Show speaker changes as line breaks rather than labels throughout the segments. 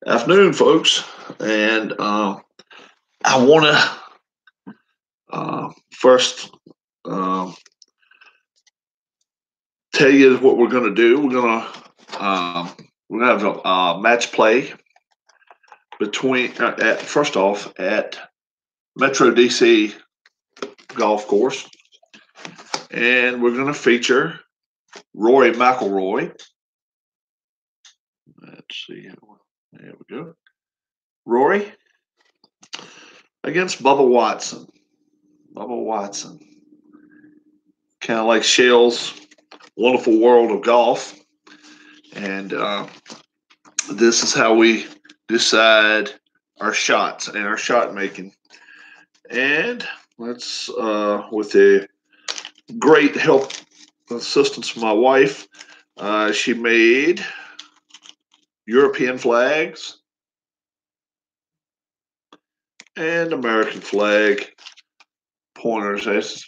Afternoon, folks, and I want to first tell you what we're going to do. We're going to have a match play between first off at Metro DC Golf Course, and we're going to feature Rory McIlroy. Let's see, there we go. Rory against Bubba Watson. Bubba Watson, kind of like Shell's Wonderful World of Golf. And this is how we decide our shots and our shot making. And let's, with the great help assistance from my wife, she made European flags and American flag pointers.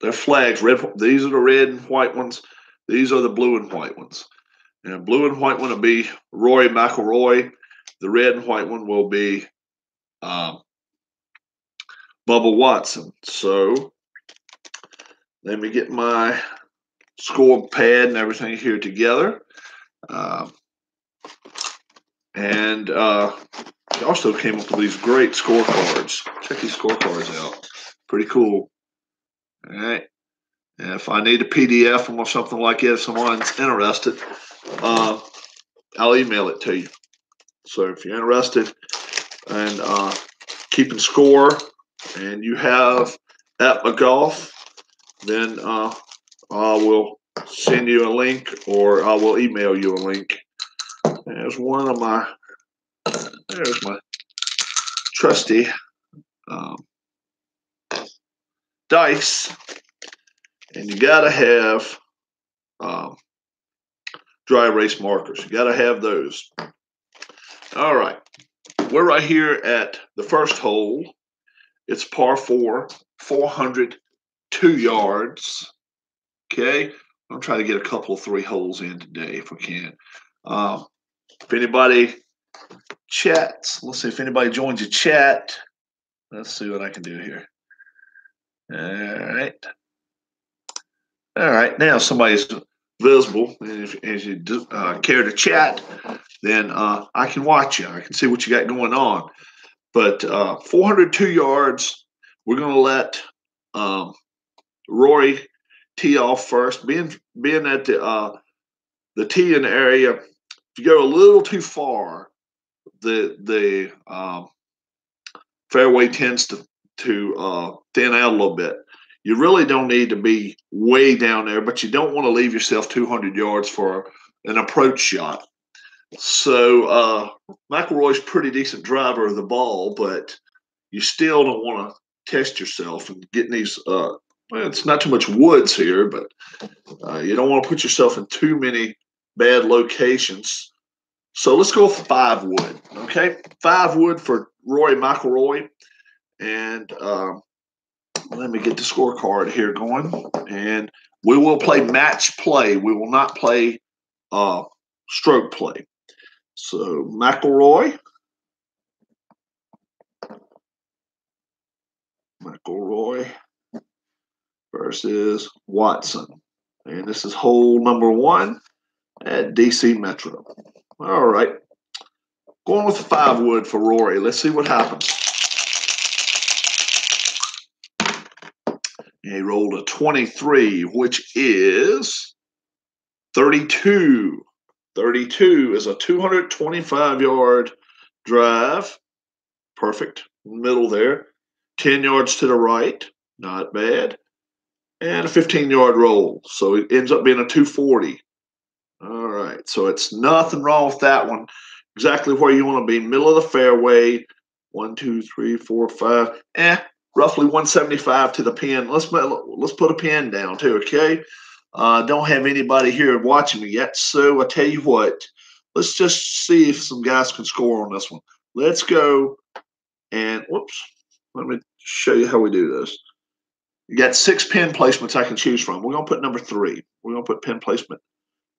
They're flags. These are the red and white ones. These are the blue and white ones. And blue and white one will be Rory McIlroy. The red and white one will be Bubba Watson. So let me get my score pad and everything here together. He also came up with these great scorecards. Check these scorecards out. Pretty cool. All right. And if I need a PDF or something like that, if someone's interested, I'll email it to you. So if you're interested in keeping score and you have APBA Golf, then I will send you a link or I will email you a link. There's my trusty dice. And you got to have dry erase markers. You got to have those. All right. We're right here at the first hole. It's par 4, 402 yards. Okay. I'm trying to get a couple of 3 holes in today if we can. If anybody chats, let's see if anybody joins the chat. Let's see what I can do here. All right. All right, now somebody's visible, and if you care to chat, then I can watch you. I can see what you got going on. But 402 yards, we're going to let Rory tee off first. Being at the tee in the area, if you go a little too far, the fairway tends to thin out a little bit. You really don't need to be way down there, but you don't want to leave yourself 200 yards for an approach shot. So McIlroy's pretty decent driver of the ball, but you still don't want to test yourself and getting these. It's not too much woods here, but you don't want to put yourself in too many bad locations. So let's go with 5 wood. Okay, 5 wood for Rory McIlroy, and let me get the scorecard here going, and we will play match play. We will not play stroke play. So McIlroy versus Watson, and this is hole number 1 at DC Metro. All right, going with the 5 wood for Rory. Let's see what happens. He rolled a 23, which is 32. 32 is a 225-yard drive. Perfect. Middle there. 10 yards to the right. Not bad. And a 15-yard roll. So it ends up being a 240. All right. So it's nothing wrong with that one. Exactly where you want to be. Middle of the fairway. 1, 2, 3, 4, 5. Roughly 175 to the pin. Let's put a pin down too, okay? Don't have anybody here watching me yet, so I tell you what. Let's just see if some guys can score on this one. Let's go and whoops. Let me show you how we do this. You got 6 pin placements I can choose from. We're gonna put number 3. We're gonna put pin placement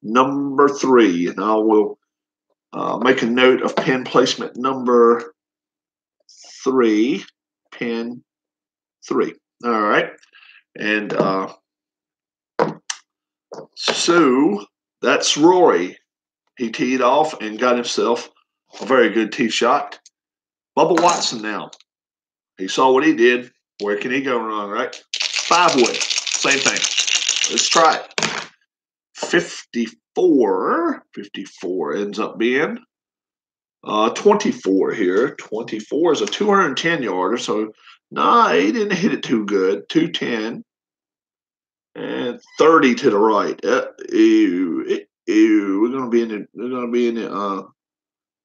number 3, and I will Make a note of pin placement number 3, pin 3. All right. And so that's Rory. He teed off and got himself a very good tee shot. Bubba Watson now. He saw what he did. Where can he go wrong, right? 5-wood. Same thing. Let's try it. 54. 54 ends up being 24 here. 24 is a 210 yarder. So, nah, he didn't hit it too good. 210. And 30 to the right. Ew. We're gonna be in the. We're gonna be in the.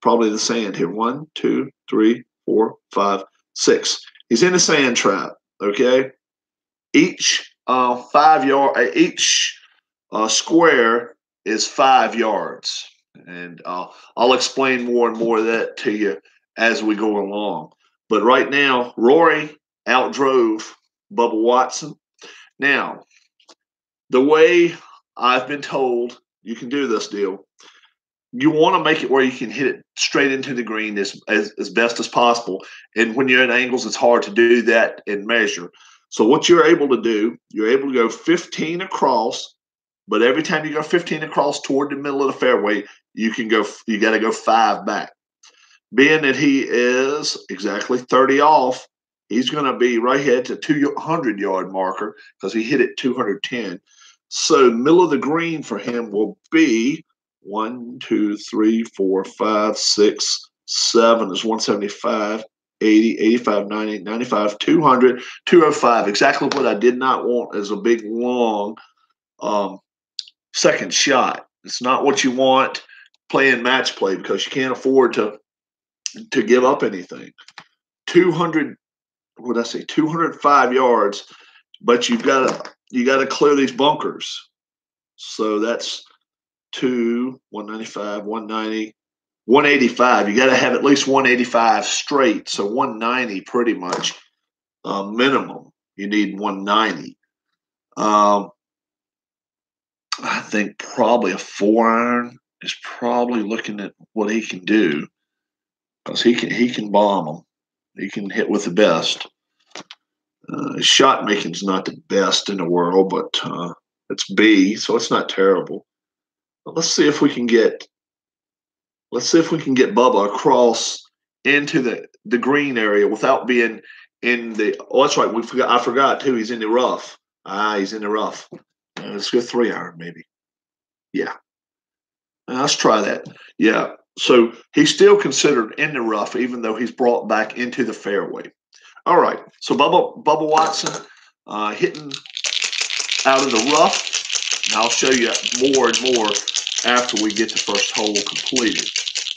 Probably the sand here. 1, 2, 3, 4, 5, 6. He's in the sand trap. Okay. Each 5 yard. Each square is 5 yards, and I'll explain more and more of that to you as we go along. But right now, Rory outdrove Bubba Watson. Now, the way I've been told you can do this deal, you want to make it where you can hit it straight into the green as best as possible. And when you're at angles, it's hard to do that and measure. So what you're able to do, you're able to go 15 across, but every time you go 15 across toward the middle of the fairway, you got to go 5 back. Being that he is exactly 30 off, he's going to be right here at the 200-yard marker because he hit it 210. So middle of the green for him will be 1, 2, 3, 4, 5, 6, 7 is 175, 80, 85, 90, 95, 200, 205. Exactly what I did not want is a big, long second shot. It's not what you want playing match play because you can't afford to give up anything. 200, what did I say? 205 yards, but you got to clear these bunkers. So that's 195, 190, 185. You got to have at least 185 straight. So 190 pretty much minimum. You need 190. I think probably a 4-iron is probably looking at what he can do because he can bomb them. He can hit with the best. His shot making's not the best in the world, but it's B, so it's not terrible. But let's see if we can get Bubba across into the green area without being in the. Oh, that's right. I forgot too. He's in the rough. He's in the rough. Let's go 3-iron maybe. Yeah. Let's try that. Yeah. So he's still considered in the rough, even though he's brought back into the fairway. All right. So Bubba Watson hitting out of the rough. And I'll show you more and more after we get the first hole completed.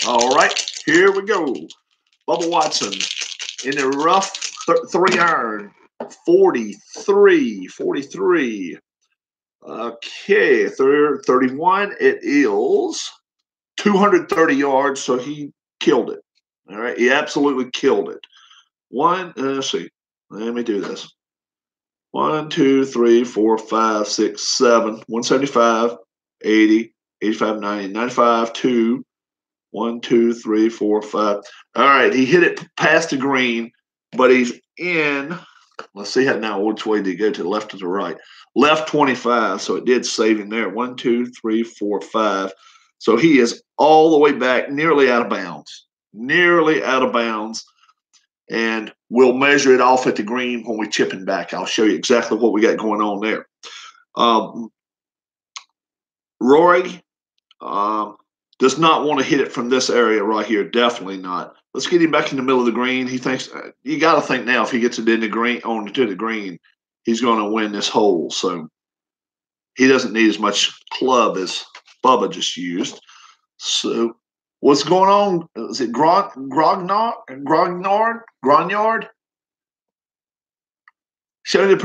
All right. Here we go. Bubba Watson in the rough, 3-iron, 43. Okay, 31. It is 230 yards, so he killed it. All right, he absolutely killed it. Let's see. Let me do this. 1, 2, 3, 4, 5, 6, 7. 175, 80, 85, 90, 95, 2. 1, 2, 3, 4, 5. All right, he hit it past the green, but he's in. Let's see how now which way did he go, to the left or the right? Left 25, so it did save him there. 1, 2, 3, 4, 5. So he is all the way back, nearly out of bounds. Nearly out of bounds. And we'll measure it off at the green when we chip him back. I'll show you exactly what we got going on there. Rory does not want to hit it from this area right here. Definitely not. Let's get him back in the middle of the green. He thinks you got to think now if he gets it in the green onto the green, he's going to win this hole. So he doesn't need as much club as Bubba just used. So what's going on? Is it Grognard? Show the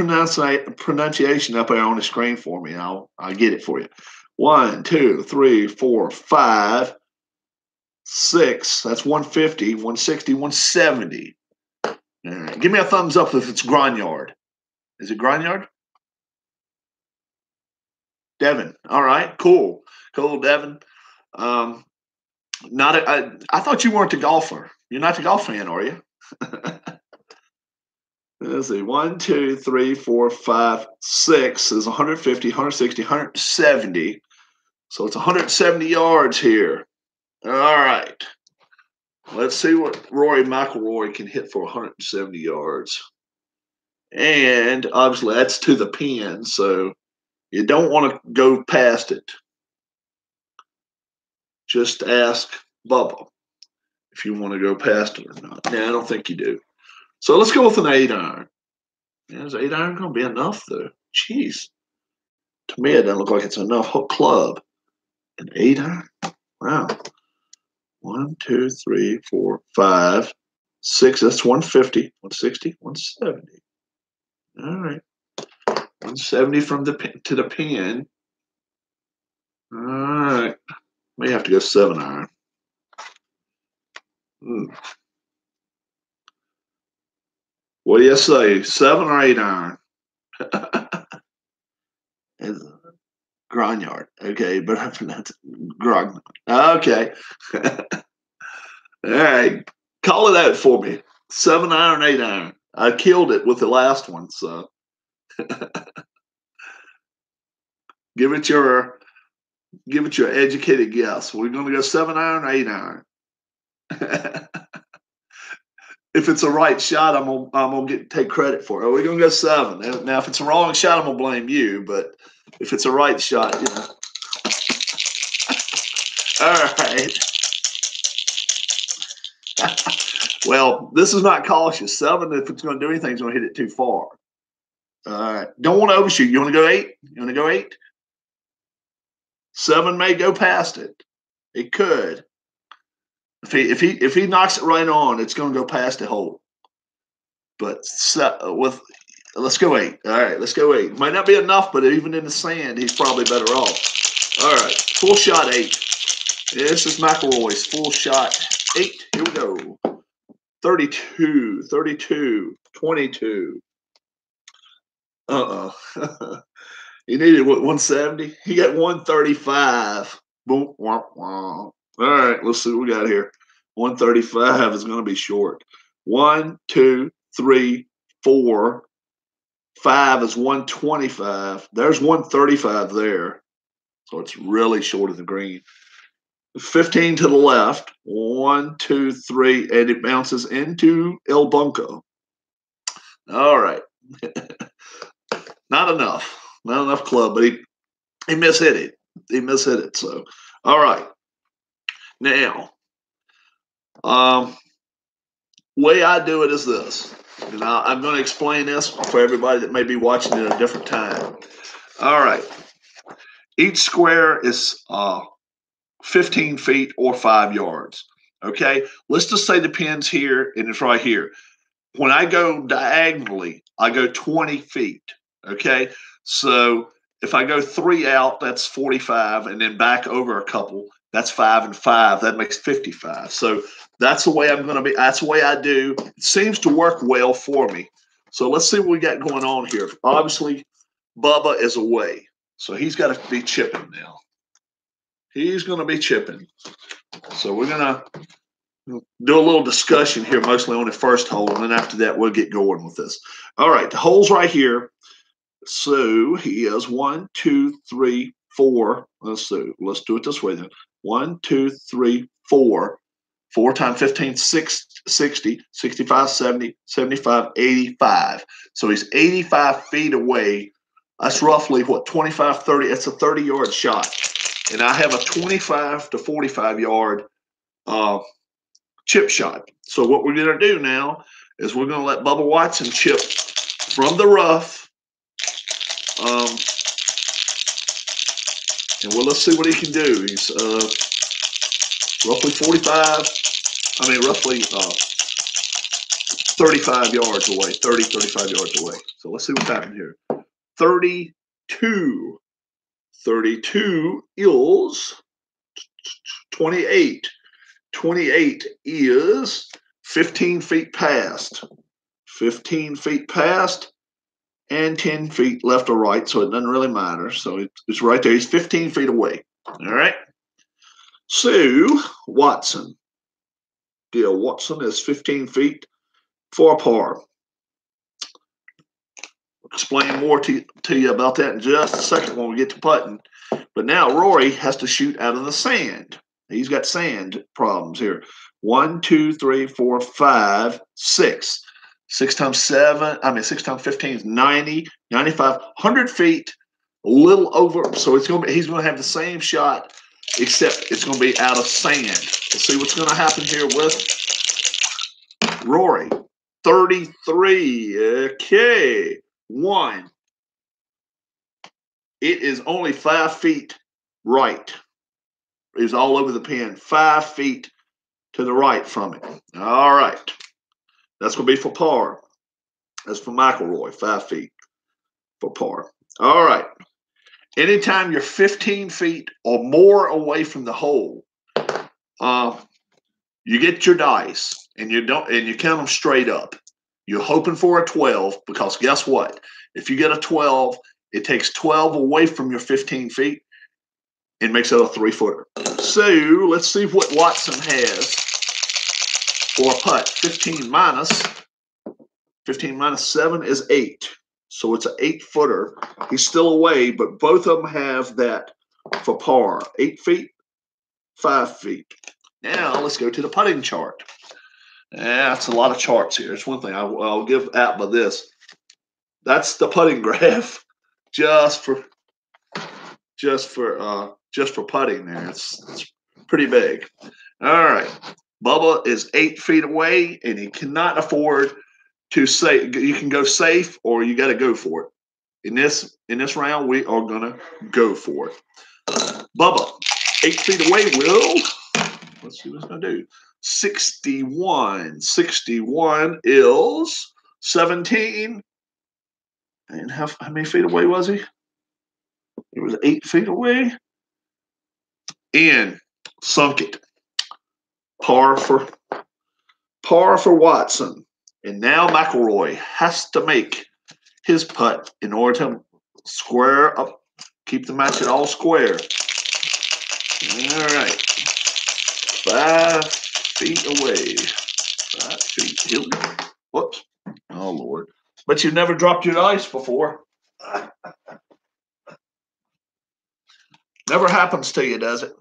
pronunciation up there on the screen for me, and I'll get it for you. 1, 2, 3, 4, 5, 6. That's 150, 160, 170. All right. Give me a thumbs up if it's Grognard. Is it Grognard? Devin. All right. Cool, Devin. I thought you weren't a golfer. You're not a golf fan, are you? Let's see. 1, 2, 3, 4, 5, 6 is 150, 160, 170. So it's 170 yards here. All right. Let's see what Rory McIlroy can hit for 170 yards. And obviously that's to the pin, so you don't want to go past it. Just ask Bubba if you want to go past it or not. No, I don't think you do. So let's go with an 8-iron. Is 8-iron going to be enough, though? Jeez. To me, it doesn't look like it's enough. Hook club. An 8-iron? Wow. 1, 2, 3, 4, 5, 6. That's 150, 160, 170. All right. 170 from the pin to the pin. All right. May have to go 7-iron. What do you say? 7 or 8-iron? Grognard. Okay, but that's Grognard. Okay. All right. Call it out for me. 7-iron, 8-iron. I killed it with the last one, so give it your educated guess. We're gonna go 7-iron or 8-iron. If it's a right shot, I'm gonna take credit for it. We're gonna go 7. Now, if it's a wrong shot, I'm gonna blame you. But if it's a right shot, you know. All right. Well, this is not cautious. 7, if it's going to do anything, it's going to hit it too far. All right. Don't want to overshoot. You want to go 8? You want to go 8? 7 may go past it. It could. If he knocks it right on, it's going to go past the hole. But let's go 8. All right, let's go 8. Might not be enough, but even in the sand, he's probably better off. All right, full shot 8. This is McIlroy's full shot 8. Here we go. 32, 32, 22. He needed what, 170? He got 135. Boom, wah, wah. All right, let's see what we got here. 135 is going to be short. 1, 2, 3, 4, 5 is 125. There's 135 there. So it's really short of the green. 15 to the left. 1, 2, 3, and it bounces into El Bunko. All right. Not enough. Not enough club, but he mishit it. He mishit it. So, all right. Now, way I do it is this. And I'm going to explain this for everybody that may be watching it at a different time. All right. Each square is 15 feet or 5 yards. Okay. Let's just say the pin's here and it's right here. When I go diagonally, I go 20 feet. Okay. So if I go 3 out, that's 45, and then back over a couple, that's 5 and 5. That makes 55. So that's the way I'm going to be. That's the way I do. It seems to work well for me. So let's see what we got going on here. Obviously, Bubba is away. So he's got to be chipping now. He's going to be chipping. So we're going to do a little discussion here, mostly on the first hole. And then after that, we'll get going with this. All right. The hole's right here. So he has 1, 2, 3, 4. Let's do it this way then. 1, 2, 3, 4. 4 times 15, 60, 65, 70, 75, 85. So he's 85 feet away. That's roughly what, 25, 30. That's a 30-yard shot. And I have a 25 to 45-yard chip shot. So what we're going to do now is we're going to let Bubba Watson chip from the rough. And let's see what he can do. He's roughly 35 yards away, 35 yards away. So let's see what's happening here. 32. 32 is 28. 28 is 15 feet past. 15 feet past. And 10 feet left or right, so it doesn't really matter. So it's right there. He's 15 feet away. All right. So, Watson. Dale Watson is 15 feet for a par. Explain more to you about that in just a second when we get to putting. But now Rory has to shoot out of the sand. He's got sand problems here. 1, 2, 3, 4, 5, 6. 6 times 15 is 90, 95, 100 feet, a little over. So he's going to have the same shot, except it's going to be out of sand. Let's see what's going to happen here with Rory. 33. Okay. 1. It is only 5 feet right. It's all over the pin. 5 feet to the right from it. All right. That's going to be for par. That's for McIlroy. 5 feet for par. All right. Anytime you're 15 feet or more away from the hole, you get your dice and you count them straight up. You're hoping for a 12 because guess what? If you get a 12, it takes 12 away from your 15 feet and makes it a 3-footer. So let's see what Watson has for a putt. 15 minus 7 is 8. So it's an 8-footer. He's still away, but both of them have that for par. 8 feet, 5 feet. Now let's go to the putting chart. That's a lot of charts here. It's one thing I'll give APBA this. That's the putting graph, just for putting there. It's pretty big. All right, Bubba is 8 feet away, and he cannot afford to say you can go safe or you got to go for it. In this round, we are gonna go for it. Bubba, 8 feet away. Let's see what it's gonna do. 61. 61 is 17. And how many feet away was he? He was 8 feet away. And sunk it. Par for Watson. And now McIlroy has to make his putt in order to square up, keep the match at all square. All right. 5 feet away. 5 feet. Here we go. Whoops. Oh, Lord. But you've never dropped your dice before. Never happens to you, does it?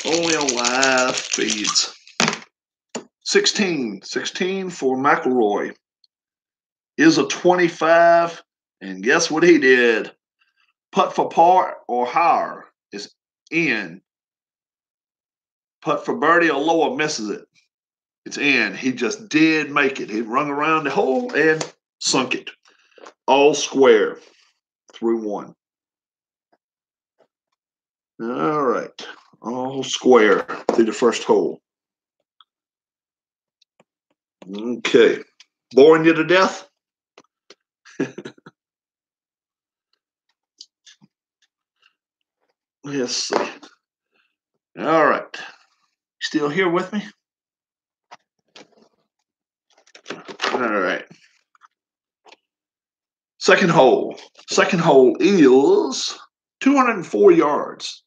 Only on live feeds. 16 for McIlroy is a 25. And guess what he did? Putt for par or higher is in. Putt for birdie or lower misses it. It's in. He just did make it. He rung around the hole and sunk it. All square through 1. All right. All square through the first hole. Okay. Boring you to death? Let's see. All right. Still here with me? All right. Second hole. Second hole is 204 yards.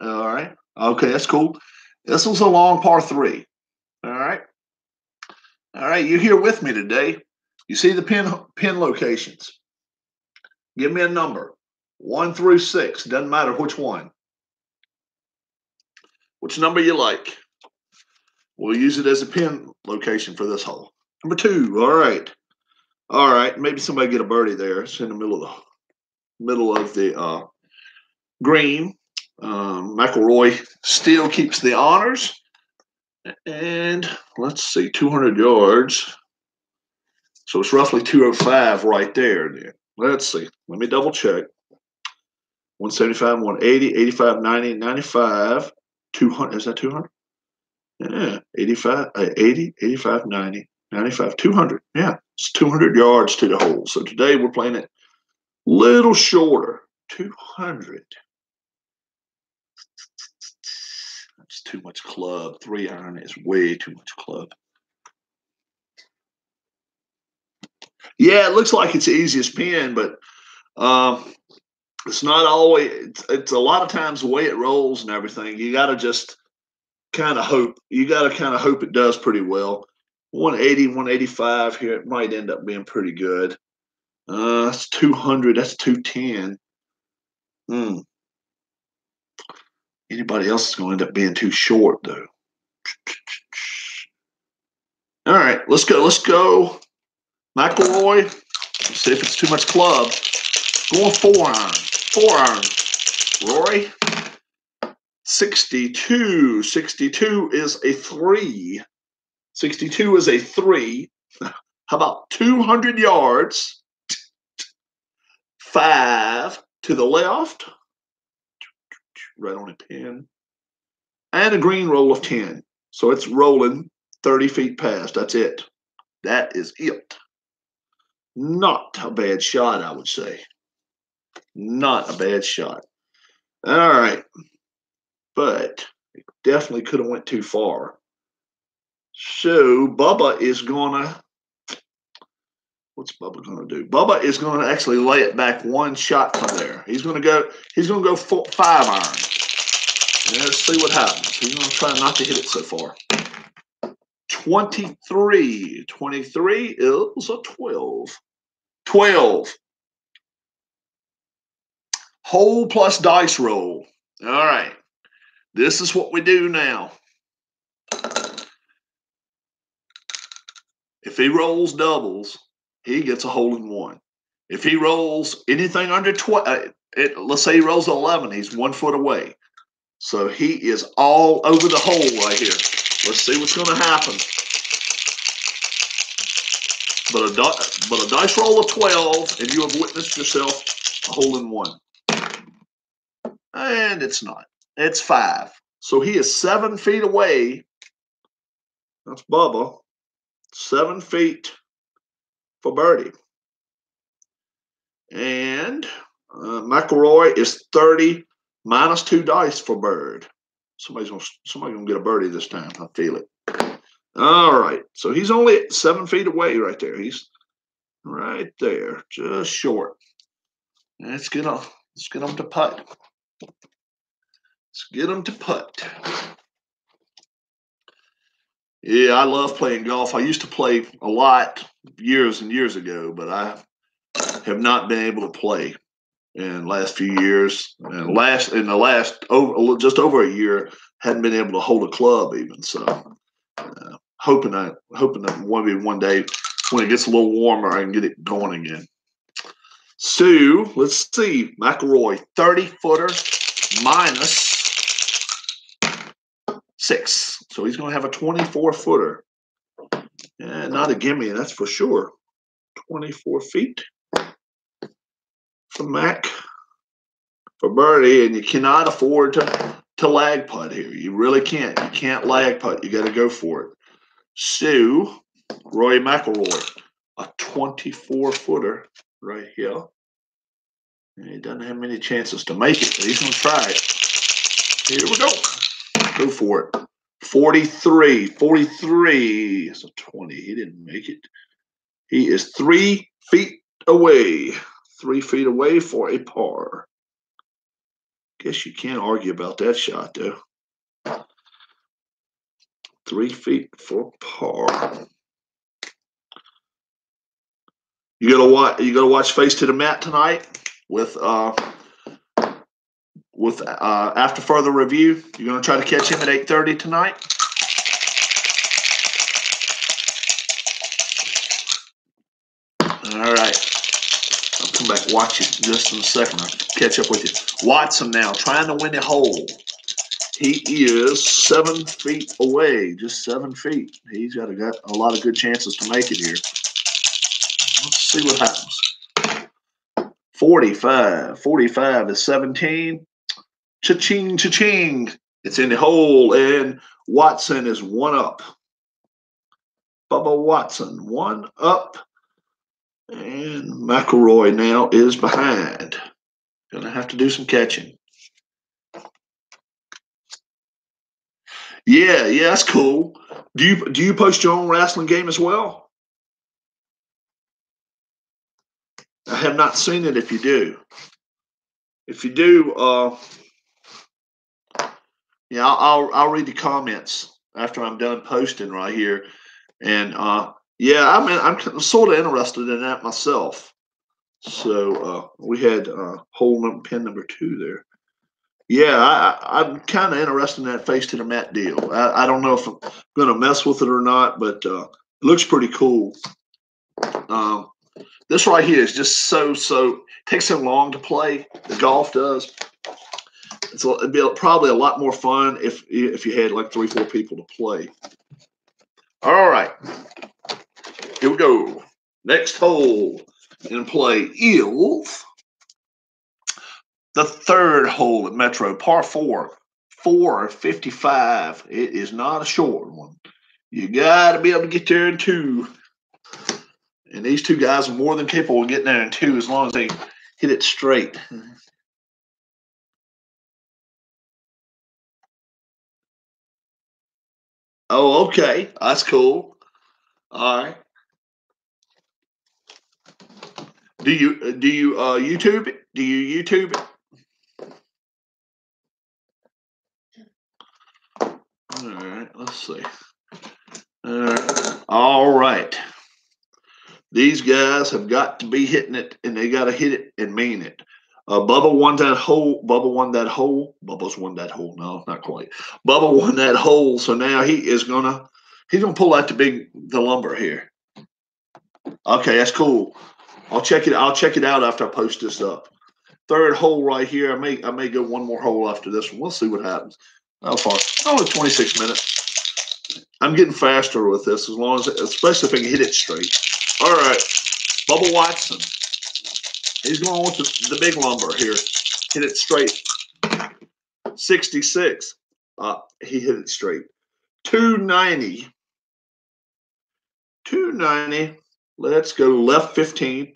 All right. Okay, that's cool. This was a long par 3. All right. All right, you're here with me today. You see the pin locations. Give me a number. 1 through 6. Doesn't matter which one. Which number you like. We'll use it as a pin location for this hole. Number 2. All right. All right. Maybe somebody get a birdie there. It's in the middle of the green. McIlroy still keeps the honors. And let's see, 200 yards. So it's roughly 205 right there. Let's see. Let me double check. 175, 180, 85, 90, 95, 200. Is that 200? Yeah, 85, 80, 85, 90, 95, 200. Yeah, it's 200 yards to the hole. So today we're playing it a little shorter, 200. That's too much club. 3-iron is way too much club. Yeah, it looks like it's the easiest pin, but It's not always. It's a lot of times the way it rolls and everything. You got to just kind of hope. You got to kind of hope it does pretty well. 180, 185 here. It might end up being pretty good. That's 200. That's 210. Hmm. Anybody else is going to end up being too short, though. All right, let's go. Let's go. McIlroy. Let's see if it's too much club. Going 4-iron. 4-iron. Rory. 62. 62 is a 3. 62 is a 3. How about 200 yards? 5 to the left. Right on a pin. And a green roll of 10. So it's rolling 30 feet past. That's it. That is it. Not a bad shot, I would say. Not a bad shot. All right. But it definitely could have went too far. So Bubba is going to, what's Bubba going to do? Bubba is going to actually lay it back one shot from there. He's going to go 5-iron. And let's see what happens. He's going to try not to hit it so far. 23. 23 is a 12. 12. Hole plus dice roll. All right. This is what we do now. If he rolls doubles, he gets a hole in one. If he rolls anything under 12, let's say he rolls 11, he's 1 foot away. So he is all over the hole right here. Let's see what's going to happen. But a dice roll of 12, and you have witnessed yourself a hole in one. And it's not. It's 5. So he is 7 feet away. That's Bubba. 7 feet for birdie. And McIlroy is 30 minus 2 dice for bird. Somebody's gonna get a birdie this time. I feel it. All right. So he's only 7 feet away right there. He's right there, just short. Let's get him to putt. Let's get him to putt. Yeah, I love playing golf. I used to play a lot years and years ago, but I have not been able to play in the last few years. And just over a year, hadn't been able to hold a club even. So hoping that maybe one day when it gets a little warmer, I can get it going again. So let's see, McIlroy 30-footer minus 6. So he's going to have a 24-footer. Yeah, not a gimme, that's for sure. 24 feet for Mac for birdie, and you cannot afford to lag putt here. You really can't. You can't lag putt. You got to go for it. So Rory McIlroy, a 24-footer right here. And he doesn't have many chances to make it, but he's going to try it. Here we go. Go for it. 43. 43 is a 20. He didn't make it. He is 3 feet away. 3 feet away for a par. Guess you can't argue about that shot, though. 3 feet for par. You gotta watch Face to the Mat tonight with after further review. You're gonna try to catch him at 8:30 tonight. All right. I'll come back and watch it just in a second. I'll catch up with you. Watson now trying to win the hole. He is 7 feet away, just 7 feet. He's got a lot of good chances to make it here. Let's see what happens. 45. 45 is 17. Cha-ching, cha-ching. It's in the hole, and Watson is 1 up. Bubba Watson, 1 up. And McIlroy now is behind. Gonna have to do some catching. Yeah, that's cool. Do you post your own wrestling game as well? I have not seen it if you do. if you do, yeah, I'll read the comments after I'm done posting right here. And yeah, I mean, I'm sort of interested in that myself. So we had pin number 2 there. Yeah, I'm kind of interested in that face to the mat deal. I don't know if I'm going to mess with it or not, but it looks pretty cool. This right here is just so takes so long to play. The golf does. It'd be probably a lot more fun if you had like 3-4 people to play. All right, here we go. Next hole in play is the 3rd hole at Metro, par 4, 455. It is not a short one. You got to be able to get there in 2. And these 2 guys are more than capable of getting there in 2 as long as they hit it straight. Oh, okay. That's cool. All right. Do you YouTube it? Do you YouTube it? All right. Let's see. All right. These guys have got to be hitting it, and they got to hit it and mean it. Bubba won that hole. Bubba won that hole. Bubba's won that hole. No, not quite. Bubba won that hole, so now he's gonna pull out the lumber here. Okay, that's cool. I'll check it out after I post this up. 3rd hole right here. I may go one more hole after this one. We'll see what happens. How far? Only 26 minutes. I'm getting faster with this, especially if I can hit it straight. All right, Bubba Watson. He's going with the big lumber here. Hit it straight. 66. He hit it straight. 290. 290. Let's go left 15.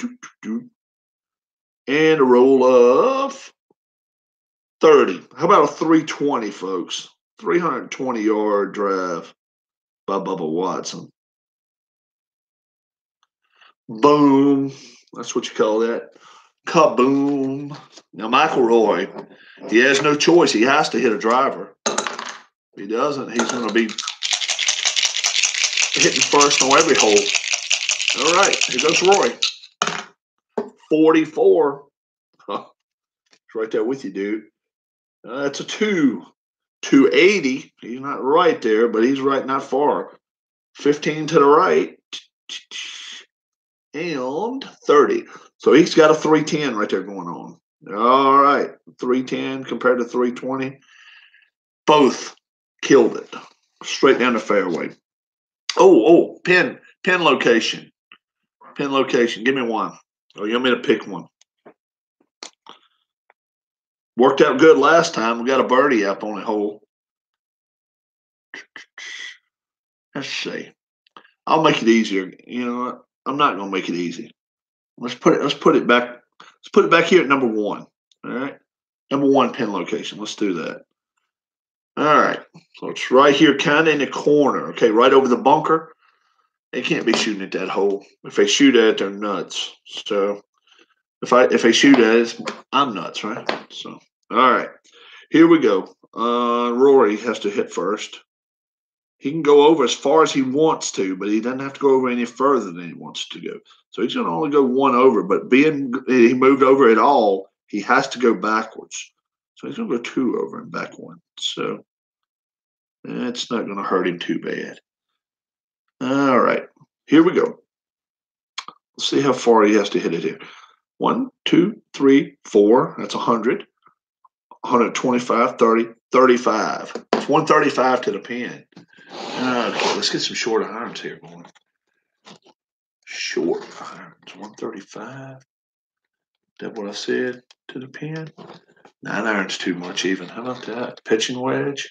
And a roll of 30. How about a 320, folks? 320-yard drive by Bubba Watson. Boom. That's what you call that. Kaboom. Now, McIlroy, he has no choice. He has to hit a driver. If he doesn't, he's going to be hitting first on every hole. All right, here goes Roy. 44. Huh. It's right there with you, dude. That's a 2. 280. He's not right there, but he's right not far. 15 to the right. And 30. So he's got a 310 right there going on. All right. 310 compared to 320. Both killed it. Straight down the fairway. Oh, pin location. Pin location. Give me one. Oh, you want me to pick one? Worked out good last time. We got a birdie up on the hole. Let's see. I'll make it easier. You know what? I'm not going to make it easy. Let's put it back. Let's put it back here at number 1. All right. Number 1 pin location. Let's do that. All right. So it's right here, kind of in the corner. Okay, right over the bunker. They can't be shooting at that hole. If they shoot at it, they're nuts. So if they shoot at it, I'm nuts, right? So all right. Here we go. Rory has to hit first. He can go over as far as he wants to, but he doesn't have to go over any further than he wants to go. So he's going to only go 1 over, but being he moved over at all, he has to go backwards. So he's going to go 2 over and back 1. So it's not going to hurt him too bad. All right, here we go. Let's see how far he has to hit it here. 1, 2, 3, 4. That's 100. 125, 30, 35. It's 135 to the pin. Okay, let's get some short irons here, boy. Short irons, 135. Is that what I said to the pin? 9 irons too much even. How about that? Pitching wedge.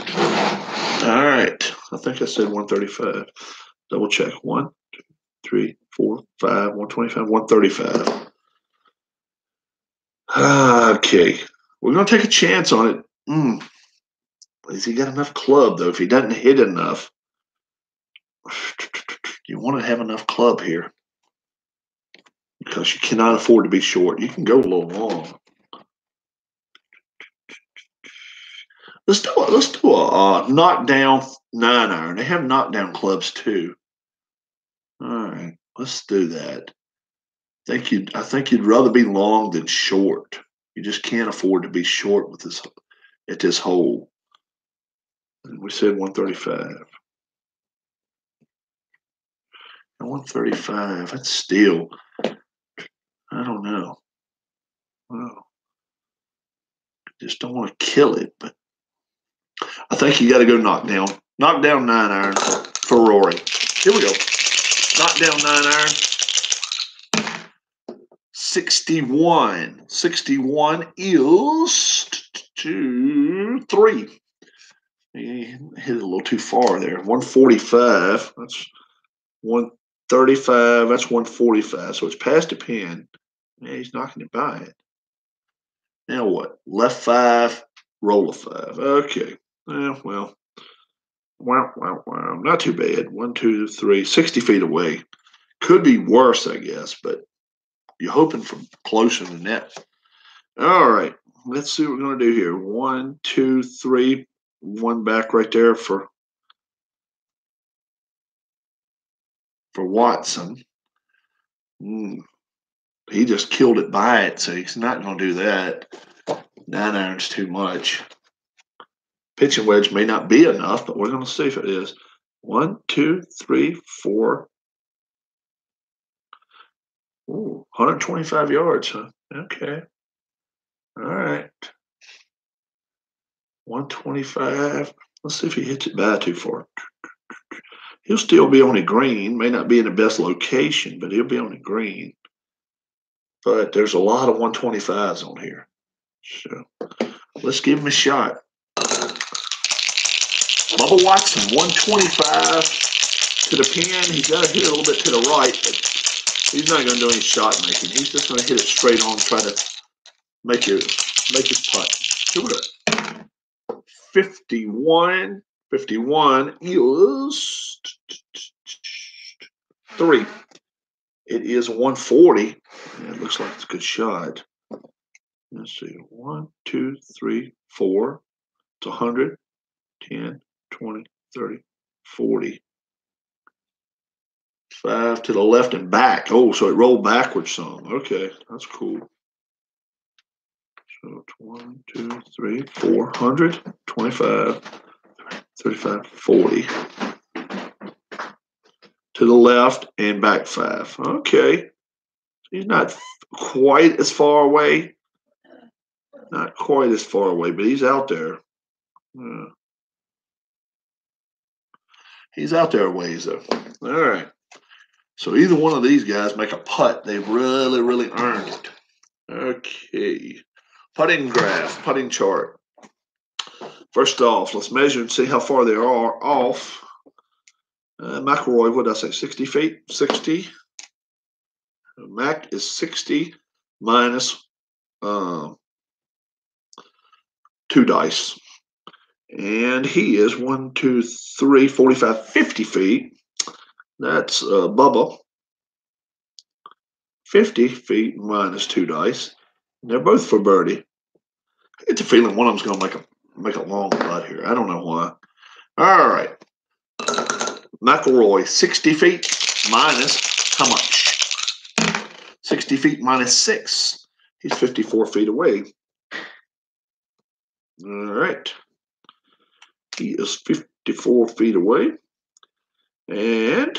All right. I think I said 135. Double check. 1, 2, 3, 4, 5, 125, 135. Okay. We're going to take a chance on it. Has he got enough club, though? If he doesn't hit enough, you want to have enough club here. because you cannot afford to be short. You can go a little long. Let's do a knockdown 9-iron. They have knockdown clubs too. All right, let's do that. I think you'd rather be long than short. You just can't afford to be short with this at this hole. And we said 135. And 135, that's still, I don't know. Well, just don't want to kill it, but I think you got to go knockdown. Knockdown 9-iron for Rory. Here we go. Knockdown 9-iron. 61. 61 is 3. He hit it a little too far there. 145. That's 135. That's 145. So it's past the pin. Yeah, he's knocking it by it. Now what? Left 5, roll a 5. Okay. Well. Wow. Not too bad. 1, 2, 3, 60 feet away. Could be worse, I guess, but you're hoping for closer than that. All right. Let's see what we're going to do here. 1, 2, 3. One back right there for Watson. He just killed it by it, so he's not going to do that. 9-iron's too much. Pitching wedge may not be enough, but we're going to see if it is. 1, 2, 3, 4. Ooh, 125 yards, huh? Okay. All right. 125. Let's see if he hits it by too far. He'll still be on the green. May not be in the best location, but he'll be on the green. But there's a lot of 125s on here. So let's give him a shot. Bubba Watson, 125 to the pin. He's got to hit a little bit to the right, but he's not going to do any shot making. He's just going to hit it straight on, try to make his putt. Here we go. 51. 51 is 3. It is 140. It looks like it's a good shot. Let's see. 1, 2, 3, 4. It's 100, 10, 20, 30, 40. 5 to the left and back. Oh, so it rolled backwards some. Okay, that's cool. So 1, 2, 3, 400, 25, 35, 40. To the left and back 5. Okay. He's not quite as far away. Not quite as far away, but he's out there. He's out there a ways, though. All right. So either one of these guys make a putt. They've really, really earned it. Okay. Putting graph, putting chart. First off, let's measure and see how far they are off. McIlroy, what did I say, 60 feet? 60. Mac is 60 minus 2 dice. And he is 1, 2, 3, 45, 50 feet. That's Bubba. 50 feet minus 2 dice. And they're both for birdie. I get the feeling one of them's going to make a long putt here. I don't know why. All right. McIlroy, 60 feet minus how much? 60 feet minus 6. He's 54 feet away. All right. He is 54 feet away. And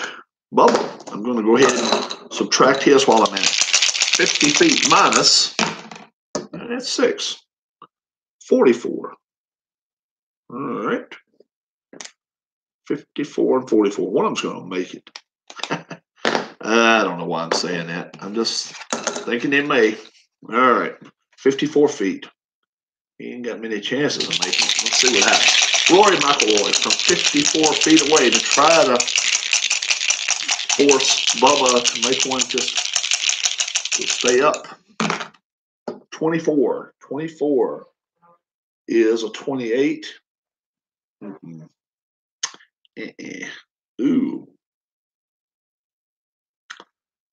Bubba, I'm going to go ahead and subtract his while I'm at it. 50 feet minus, that's 6. 44. All right. 54 and 44. One of them's going to make it. I don't know why I'm saying that. I'm just thinking they may. All right. 54 feet. He ain't got many chances of making it. Let's see what happens. Rory McIlroy from 54 feet away to try to force Bubba to make one just to stay up. 24. 24 is a 28. Ooh.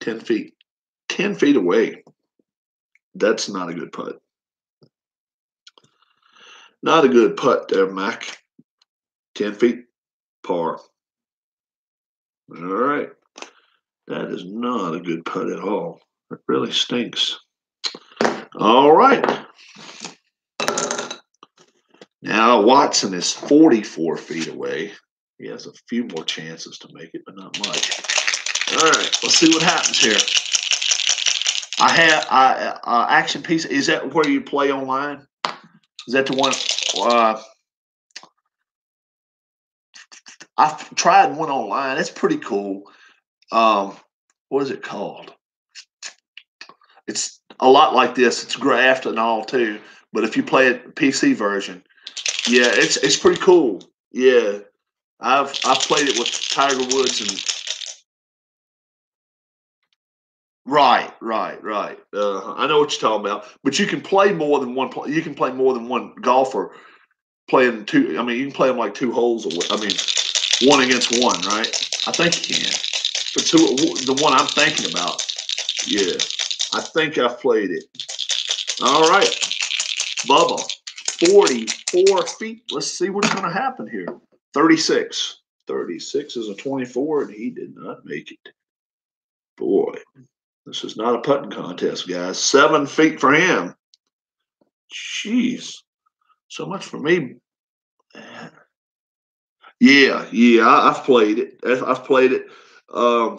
10 feet. 10 feet away. That's not a good putt. Not a good putt there, Mac. 10 feet, par. All right. That is not a good putt at all. It really stinks. All right. Now Watson is 44 feet away. He has a few more chances to make it, but not much. All right, let's see what happens here. I have Action Piece. Is that where you play online? Is that the one? I've tried one online. It's pretty cool. What is it called? It's a lot like this. It's graphed and all too. But if you play it PC version, yeah, it's pretty cool. Yeah, I've played it with Tiger Woods and right. I know what you're talking about. But you can play more than one. You can play more than one golfer playing two. I mean, you can play them like two holes. One against one, right? I think you can. But the one I'm thinking about, yeah, I think I've played it. All right, Bubba, 44 feet. Let's see what's going to happen here. 36. 36 is a 24, and he did not make it. Boy, this is not a putting contest, guys. 7 feet for him. Jeez. So much for me. Yeah, I've played it. I've played it. I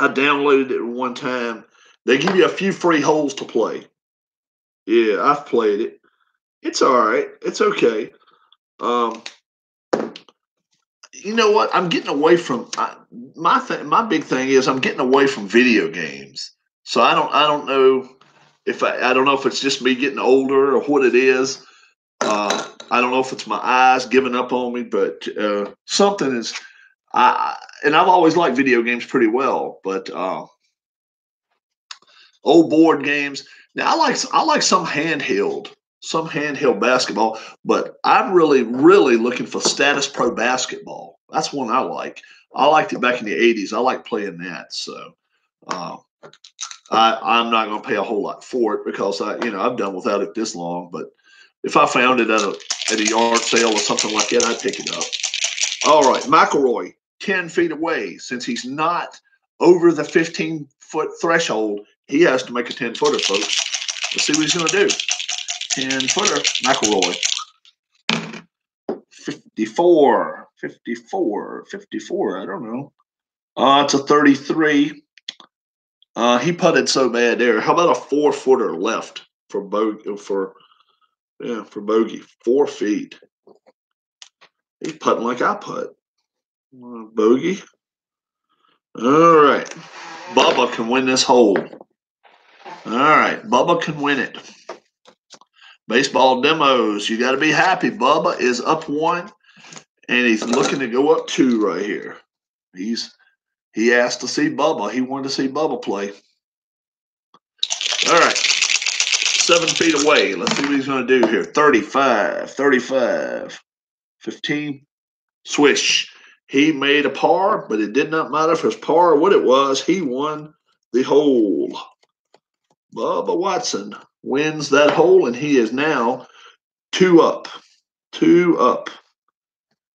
downloaded it one time. They give you a few free holes to play. Yeah, I've played it. It's all right. It's okay. You know what? I'm getting away from my big thing is I'm getting away from video games. So I don't know if I don't know if it's just me getting older or what it is. I don't know if it's my eyes giving up on me, but something is. And I've always liked video games pretty well, but old board games. Now I like some handheld basketball, but I'm really looking for Status Pro basketball. That's one I like. I liked it back in the '80s. I like playing that. So I'm not going to pay a whole lot for it because I've done without it this long. But if I found it at a yard sale or something like that, I'd pick it up. All right, McIlroy, 10 feet away. Since he's not over the 15-foot threshold, he has to make a 10-footer, folks. Let's see what he's going to do. 10-footer, McIlroy. 54. I don't know. It's a 33. He putted so bad there. How about a 4-footer left for bogey? For bogey, 4 feet. He's putting like I putt. Bogey. All right. Bubba can win this hole. All right. Bubba can win it. Baseball demos. You got to be happy. Bubba is up 1, and he's looking to go up 2 right here. He asked to see Bubba. He wanted to see Bubba play. All right. 7 feet away. Let's see what he's going to do here. 35. 15. Swish. He made a par, but it did not matter if his par or what it was. He won the hole. Bubba Watson wins that hole, and he is now 2 up. 2 up.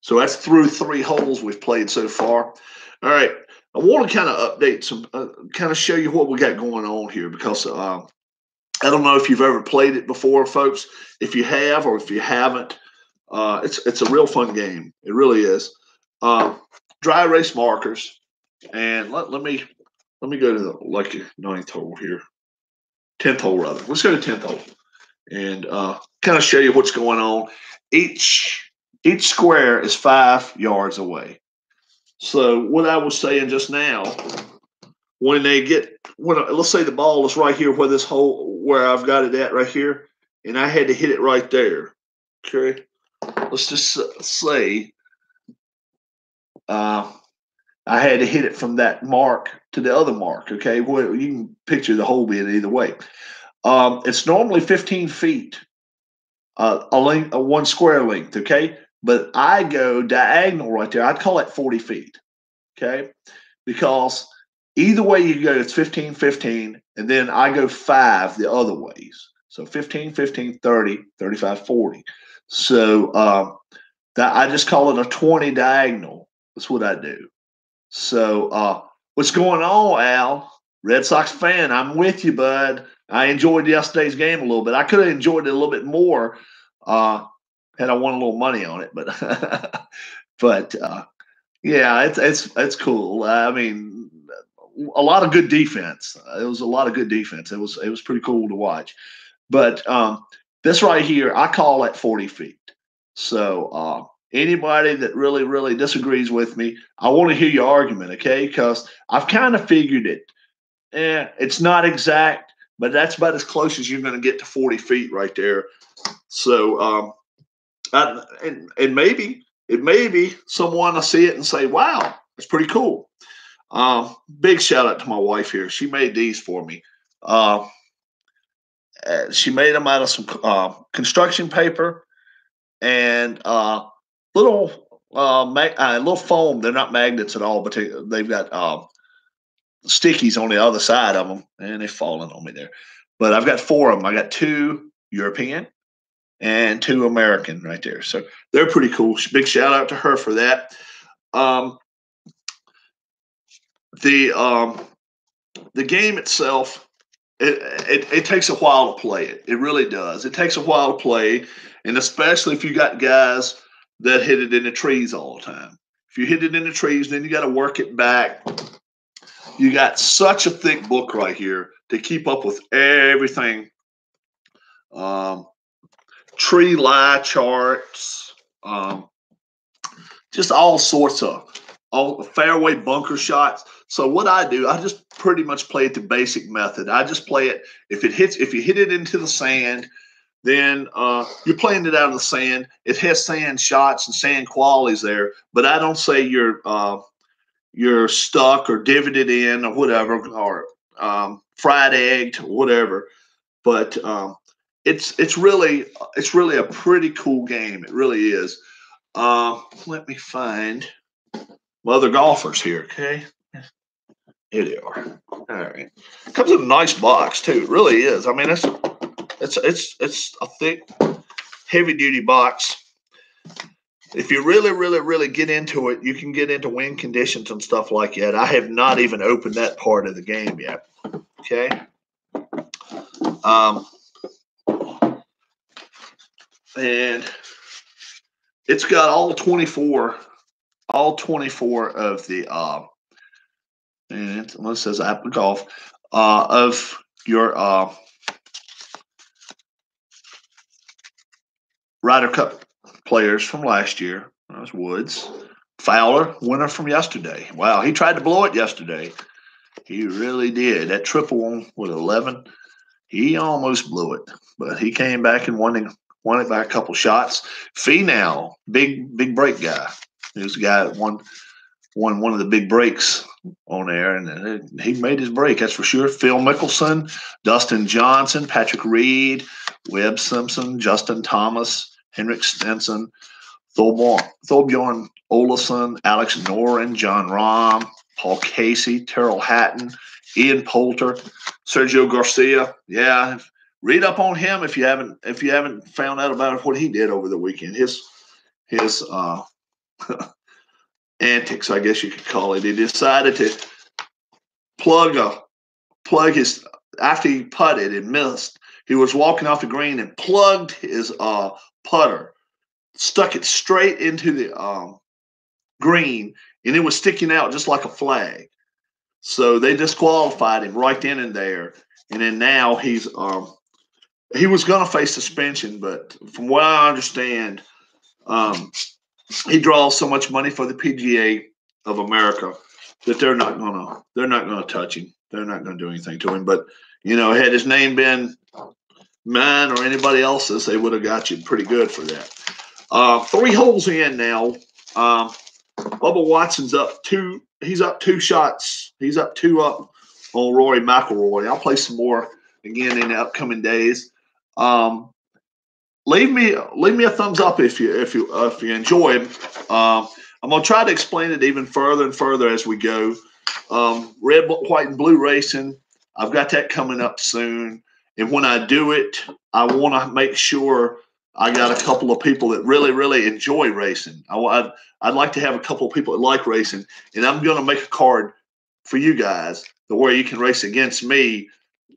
So that's through 3 holes we've played so far. All right. I want to kind of update some, kind of show you what we got going on here because I don't know if you've ever played it before, folks. If you have or if you haven't, it's a real fun game. It really is. Dry erase markers, and let me go to the 9th hole here, 10th hole rather. Let's go to 10th hole, and kind of show you what's going on. Each square is 5 yards away. So what I was saying just now, let's say the ball is right here where I've got it at right here, and I had to hit it right there. Okay, let's just say I had to hit it from that mark to the other mark. Okay, well, you can picture the hole being either way. It's normally 15 feet, a 1 square length. Okay, but I go diagonal right there. I'd call it 40 feet. Okay, because Either way you go, it's 15, 15, and then I go 5 the other ways. So 15, 15, 30, 35, 40. So that I just call it a 20 diagonal. That's what I do. So what's going on, Al? Red Sox fan, I'm with you, bud. I enjoyed yesterday's game a little bit. I could have enjoyed it a little bit more had I won a little money on it, but but yeah, it's cool. I mean, a lot of good defense. It was a lot of good defense. It was pretty cool to watch. But this right here, I call at 40 feet. So anybody that really, really disagrees with me, I want to hear your argument, okay? Because I've kind of figured it. It's not exact, but that's about as close as you're going to get to 40 feet right there. So and maybe it may be someone will see it and say, wow, it's pretty cool. Big shout out to my wife here. She made these for me. She made them out of some construction paper and little little foam. They're not magnets at all, but they've got stickies on the other side of them, and they've fallen on me there. But I've got 4 of them. I got 2 European and 2 American right there. So they're pretty cool. Big shout out to her for that. The game itself, it takes a while to play it. It really does. It takes a while to play, and especially if you got guys that hit it in the trees all the time. If you hit it in the trees, then you got to work it back. You got such a thick book right here to keep up with everything. Tree lie charts, just all sorts of fairway bunker shots. So what I do, I just pretty much play it the basic method. I just play it if you hit it into the sand, then you're playing it out of the sand. It has sand shots and sand qualities there, but I don't say you're stuck or divoted in or whatever, or fried egged or whatever. But it's really a pretty cool game. It really is. Let me find my other golfers here. Okay, here they are. All right, comes in a nice box too. It really is. I mean, it's a thick, heavy duty box. If you really get into it, you can get into wind conditions and stuff like that. I have not even opened that part of the game yet. Okay. And it's got all 24 of the and it says APBA Golf of your Ryder Cup players from last year. That was Woods. Fowler, winner from yesterday. Wow, he tried to blow it yesterday. He really did. That triple with 11, he almost blew it, but he came back and won it by a couple shots. Finau, big break guy. He was the guy that won one of the big breaks on there, and he made his break, that's for sure. Phil Mickelson, Dustin Johnson, Patrick Reed, Webb Simpson, Justin Thomas, Henrik Stenson, Thorbjorn Olesen, Alex Noren, John Rahm, Paul Casey, Terrell Hatton, Ian Poulter, Sergio Garcia. Yeah, read up on him if you haven't found out about what he did over the weekend. His antics, I guess you could call it. He decided to plug his after he putted and missed. He was walking off the green and plugged his putter, stuck it straight into the green, and it was sticking out just like a flag. So they disqualified him right then and there. And then now he was going to face suspension, but from what I understand, he draws so much money for the PGA of America that they're not gonna touch him. They're not gonna do anything to him. But had his name been mine or anybody else's, they would have got you pretty good for that. 3 holes in now. Bubba Watson's up 2. He's up 2 shots. He's up 2 up on Rory McIlroy. I'll play some more again in the upcoming days. Leave me a thumbs up if you enjoy him. I'm gonna try to explain it even further and further as we go. red, white, and blue racing. I've got that coming up soon. And when I do it, I want to make sure I got a couple of people that really, really enjoy racing. I'd like to have a couple of people that like racing, and I'm going to make a card for you guys to where you can race against me.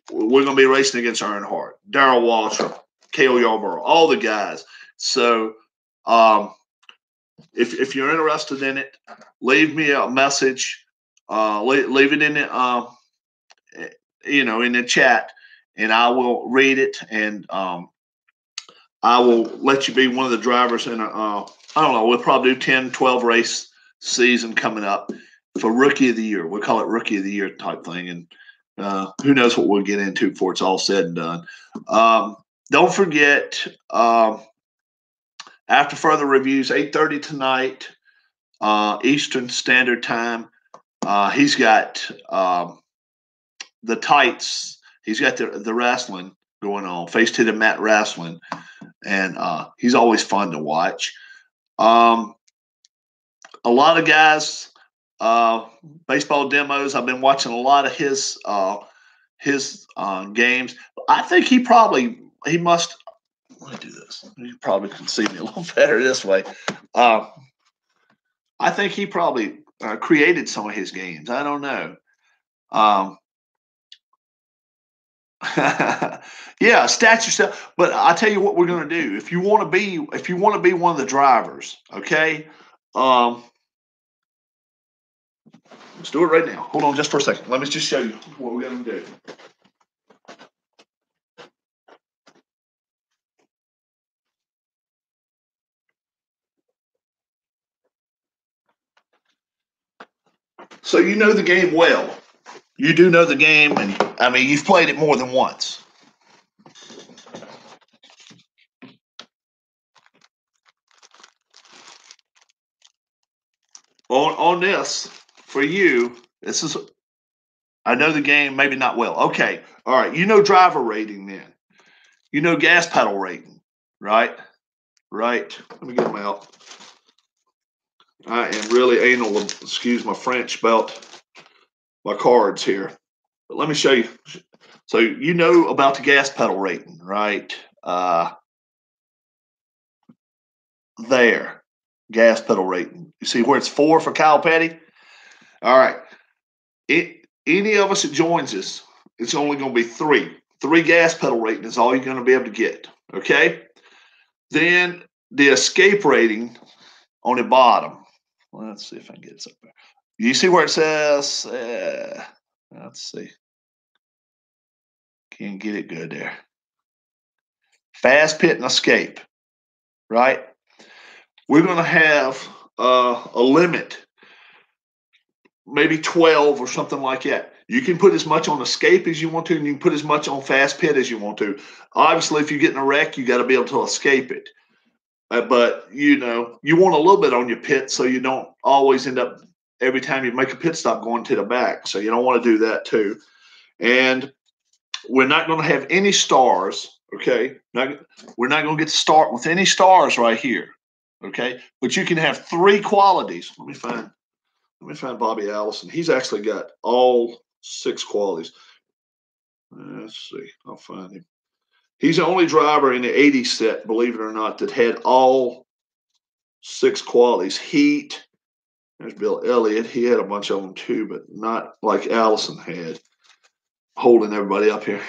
We're going to be racing against Earnhardt, Darrell Waltrip, Cale Yarborough, all the guys. So if you're interested in it, leave me a message. Leave it in the in the chat, and I will read it, and I will let you be one of the drivers in I don't know, we'll probably do 10, 12 race season coming up for Rookie of the Year. We'll call it Rookie of the Year type thing, and who knows what we'll get into before it's all said and done. Don't forget, after further reviews, 8:30 tonight, Eastern Standard Time, he's got the tights. He's got the wrestling going on, Face to the Mat Wrestling, and he's always fun to watch. A lot of guys, baseball demos. I've been watching a lot of his games. I think he must. Let me do this. You probably can see me a little better this way. I think he probably created some of his games. I don't know. Yeah, stat yourself. But I tell you what we're going to do. If you want to be one of the drivers, okay. Let's do it right now. Hold on just for a second. Let me just show you what we're going to do. So you know the game well. You do know the game, and I mean you've played it more than once. On this, for you, this is, I know the game, maybe not well. Okay, all right. You know driver rating then. You know gas pedal rating, right? Right. Let me get them out. I am really anal, excuse my French, about my cards here. But let me show you. So you know about the gas pedal rating, right? There. Gas pedal rating. You see where it's 4 for Kyle Petty? All right. Any of us that joins us, it's only going to be 3. 3 gas pedal rating is all you're going to be able to get. Okay? Then the escape rating on the bottom. Let's see if I can get it up there. You see where it says, let's see. Can't get it good there. Fast pit and escape, right? We're going to have a limit, maybe 12 or something like that. You can put as much on escape as you want to, and you can put as much on fast pit as you want to. Obviously, if you get in a wreck, you got to be able to escape it. But, you want a little bit on your pit so you don't always end up, every time you make a pit stop, going to the back. So you don't want to do that too. And we're not going to have any stars, okay? We're not going to get to start with any stars right here, okay? But you can have 3 qualities. Let me find Bobby Allison. He's actually got all 6 qualities. Let's see. I'll find him. He's the only driver in the 80 set, believe it or not, that had all 6 qualities. Heat. There's Bill Elliott. He had a bunch of them too, but not like Allison had. Holding everybody up here.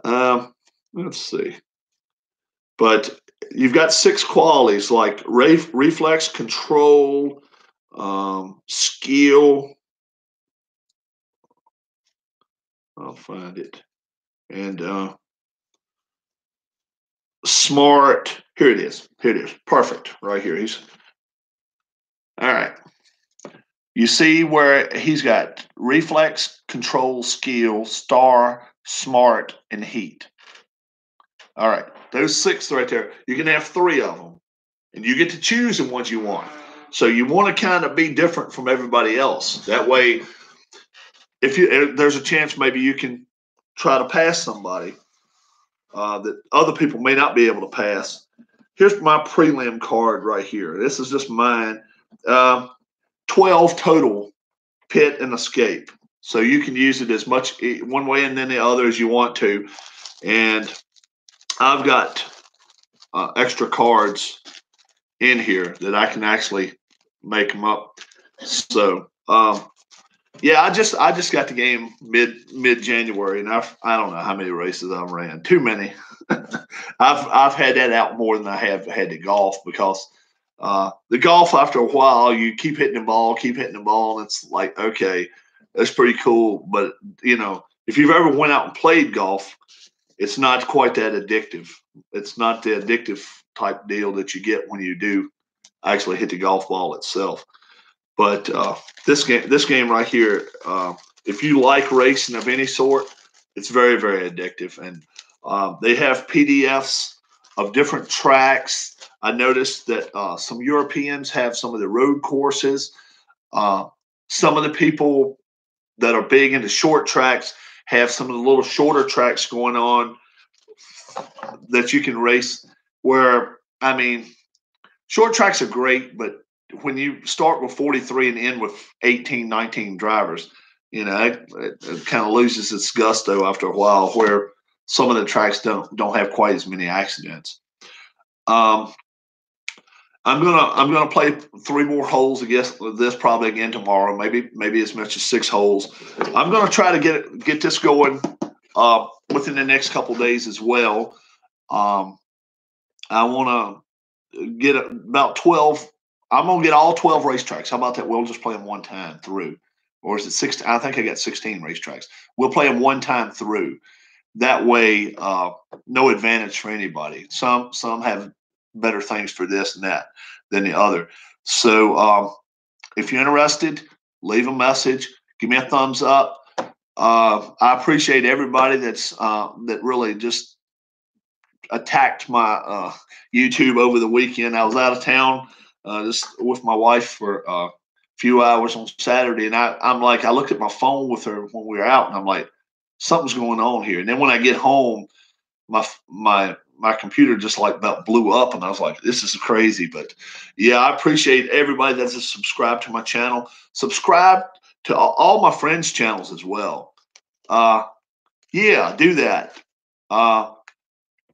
Let's see. But you've got 6 qualities like reflex, control, skill. I'll find it. And smart. Here it is. Perfect. Right here. All right. You see where he's got reflex, control, skill, star, smart, and heat. All right. Those 6 right there. You can have 3 of them. And you get to choose the ones you want. So you want to kind of be different from everybody else. That way, if there's a chance maybe you can try to pass somebody that other people may not be able to pass. Here's my prelim card right here. This is just mine. 12 total pit, and escape. So you can use it as much one way and then the other as you want to. And I've got extra cards in here that I can actually make them up. So yeah, I just got the game mid January, and I don't know how many races I've ran. Too many. I've had that out more than I have had the golf, because the golf, after a while, you keep hitting the ball, and it's like, okay, that's pretty cool. But if you've ever went out and played golf, it's not quite that addictive. It's not the addictive type deal that you get when you do actually hit the golf ball itself. But this game right here, if you like racing of any sort, it's very, very addictive. And they have PDFs of different tracks. I noticed that some Europeans have some of the road courses. Some of the people that are big into short tracks have some of the little shorter tracks going on that you can race. Where, I mean, short tracks are great, but when you start with 43 and end with 18, 19 drivers, it kind of loses its gusto after a while, where some of the tracks don't have quite as many accidents. I'm gonna play 3 more holes, I guess, this probably again tomorrow, maybe as much as 6 holes. I'm gonna try to get this going within the next couple days as well. I want to get about 12. I'm going to get all 12 racetracks. How about that? We'll just play them one time through. Or is it 16? I think I got 16 racetracks. We'll play them one time through. That way, no advantage for anybody. Some have better things for this and that than the other. So if you're interested, leave a message. Give me a thumbs up. I appreciate everybody that really just attacked my YouTube over the weekend. I was out of town just with my wife for a few hours on Saturday, and I'm like, I looked at my phone with her when we were out, and I'm like, something's going on here. And then when I get home, my computer just like about blew up, and I was like, this is crazy. But yeah, I appreciate everybody that's subscribed to my channel. Subscribe to all my friends' channels as well. Yeah, do that.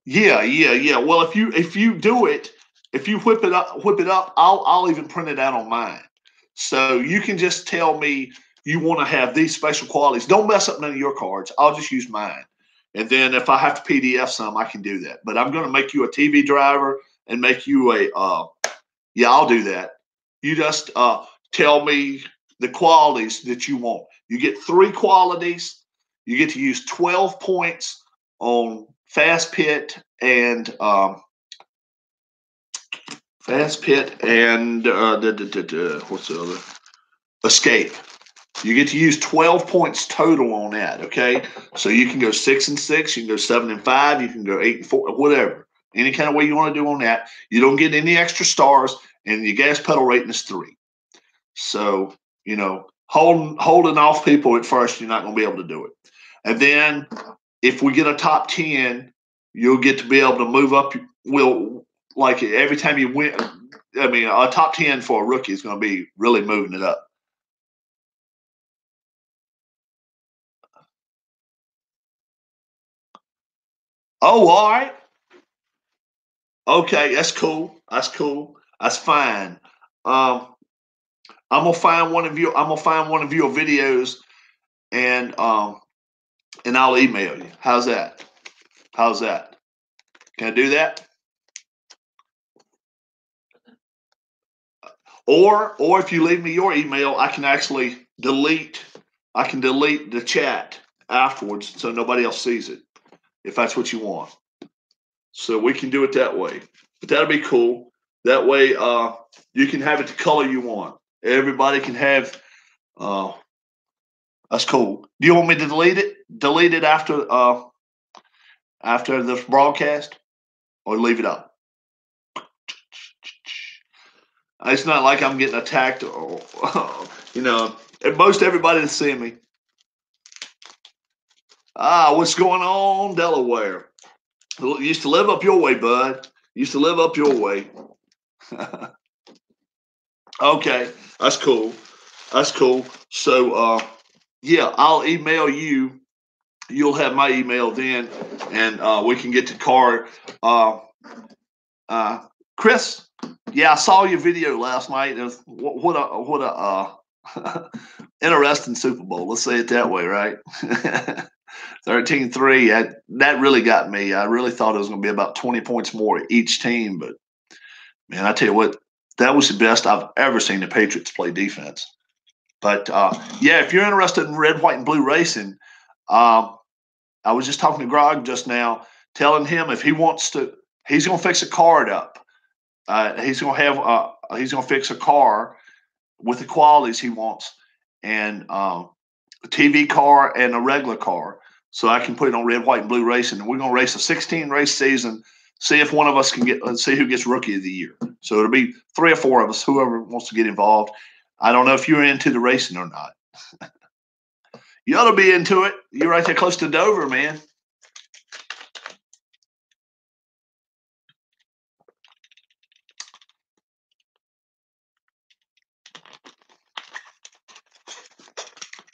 Yeah. Well, if you do it, if you whip it up, I'll even print it out on mine. So you can just tell me you want to have these special qualities. Don't mess up none of your cards. I'll just use mine. And then if I have to PDF some, I can do that. But I'm going to make you a TV driver and make you yeah, I'll do that. You just tell me the qualities that you want. You get 3 qualities. You get to use 12 points on fast pit and what's the other? Escape. You get to use 12 points total on that. Okay, so you can go 6 and 6. You can go 7 and 5. You can go 8 and 4. Whatever. Any kind of way you want to do on that. You don't get any extra stars, and your gas pedal rating is 3. So holding off people at first, you're not going to be able to do it. And then if we get a top 10, you'll get to be able to move up. Like every time you win, I mean, a top 10 for a rookie is going to be really moving it up. Oh, all right. Okay, that's cool. That's cool. That's fine. I'm gonna find one of your videos, and I'll email you. How's that? Can I do that? Or if you leave me your email, I can actually delete the chat afterwards so nobody else sees it, if that's what you want. So we can do it that way. But that'll be cool. That way you can have it the color you want. Everybody can have that's cool. Do you want me to delete it? Delete it after this broadcast, or leave it up? It's not like I'm getting attacked, or most everybody that's seeing me. What's going on, Delaware? Used to live up your way, bud. Used to live up your way. Okay, that's cool. That's cool. So, yeah, I'll email you. You'll have my email then, and we can get the card. Uh, Chris, yeah, I saw your video last night. It was, what a interesting Super Bowl. Let's say it that way, right? 13-3. That really got me. I really thought it was going to be about 20 points more each team, but man, I tell you what, that was the best I've ever seen the Patriots play defense. But yeah, if you're interested in red, white, and blue racing, I was just talking to Grog just now, telling him if he wants to, he's going to fix a card up. He's going to fix a car with the qualities he wants, and a TV car and a regular car, so I can put it on red, white, and blue racing. And we're going to race a 16 race season. See if one of us can see who gets Rookie of the Year. So it'll be 3 or 4 of us, whoever wants to get involved. I don't know if you're into the racing or not. You ought to be into it. You're right there close to Dover, man.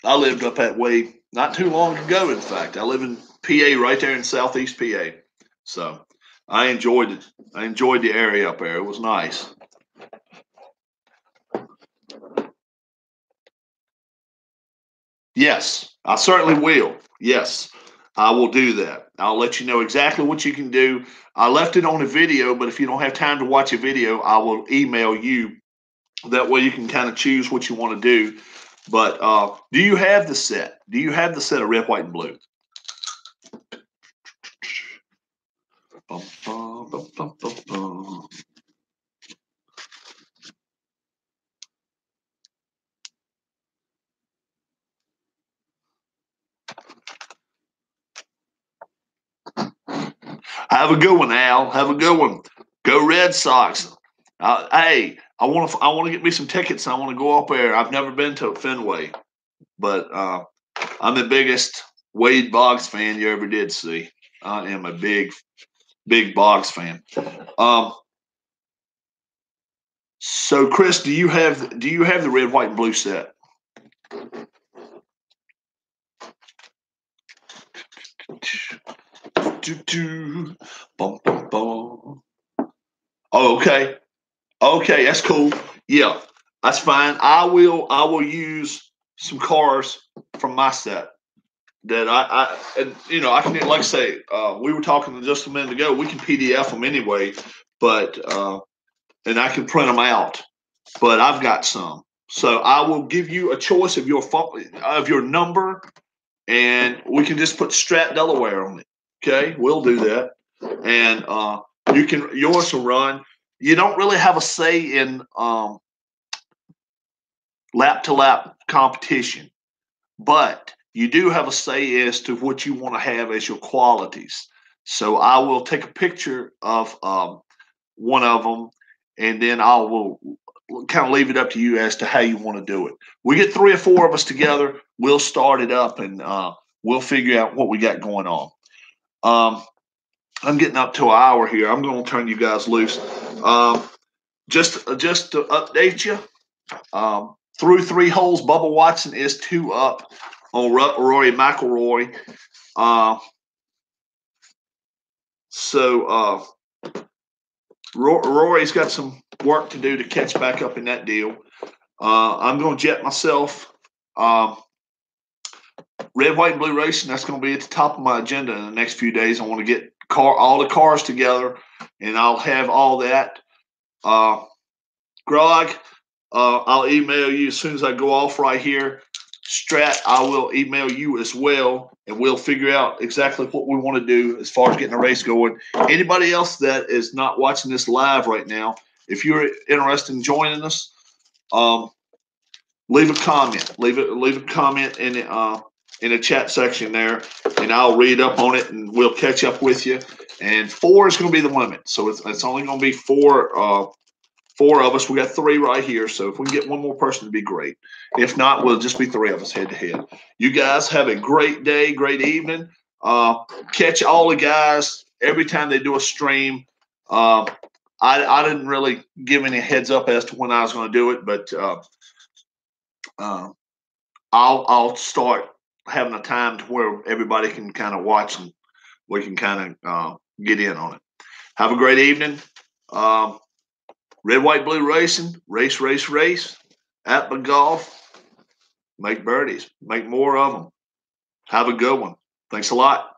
I lived up that way not too long ago, in fact. I live in PA, right there in southeast PA. So I enjoyed it. I enjoyed the area up there. It was nice. Yes, I certainly will. Yes, I will do that. I'll let you know exactly what you can do. I left it on a video, but if you don't have time to watch a video, I will email you. That way you can kind of choose what you want to do. But do you have the set? Do you have the set of red, white, and blue? Bum, bum, bum, bum, bum, bum. Have a good one, Al. Have a good one. Go Red Sox. Hey, I want to get me some tickets. I want to go up there. I've never been to Fenway, but I'm the biggest Wade Boggs fan you ever did see. I am a big Boggs fan. So Chris, do you have the red, white, and blue set? Bum, bum, bum. Oh, okay. Okay, that's cool. Yeah, that's fine. I will use some cars from my set that and I can, like I say, we were talking just a minute ago. We can PDF them anyway, but and I can print them out. But I've got some, so I will give you a choice of your number, and we can just put Strat Delaware on it. Okay, we'll do that, and yours will run. You don't really have a say in lap to lap competition, but you do have a say as to what you want to have as your qualities. So I will take a picture of one of them, and then I will kind of leave it up to you as to how you want to do it. We get 3 or 4 of us together, we'll start it up, and we'll figure out what we got going on. I'm getting up to an hour here. I'm going to turn you guys loose. Just to update you, through 3 holes, Bubba Watson is 2 up on Rory McIlroy. So Rory's got some work to do to catch back up in that deal. I'm going to jet myself. Red, white, and blue racing, that's going to be at the top of my agenda in the next few days. I want to get all the cars together, and I'll have all that. Grog, I'll email you as soon as I go off right here. Strat, I will email you as well, and we'll figure out exactly what we want to do as far as getting a race going. Anybody else that is not watching this live right now, if you're interested in joining us, leave a comment. Leave a comment in the chat section there, and I'll read up on it, and we'll catch up with you. And 4 is going to be the limit, so it's only going to be 4 of us. We got 3 right here, so if we can get one more person, it'd be great. If not, we'll just be 3 of us head to head. You guys have a great day, great evening. Catch all the guys every time they do a stream. I didn't really give any heads up as to when I was going to do it, but uh, I'll start having a time to where everybody can kind of watch and we can kind of get in on it. Have a great evening. Um, Red, white, blue racing, race, race, race. APBA golf, make birdies, make more of them. Have a good one. Thanks a lot.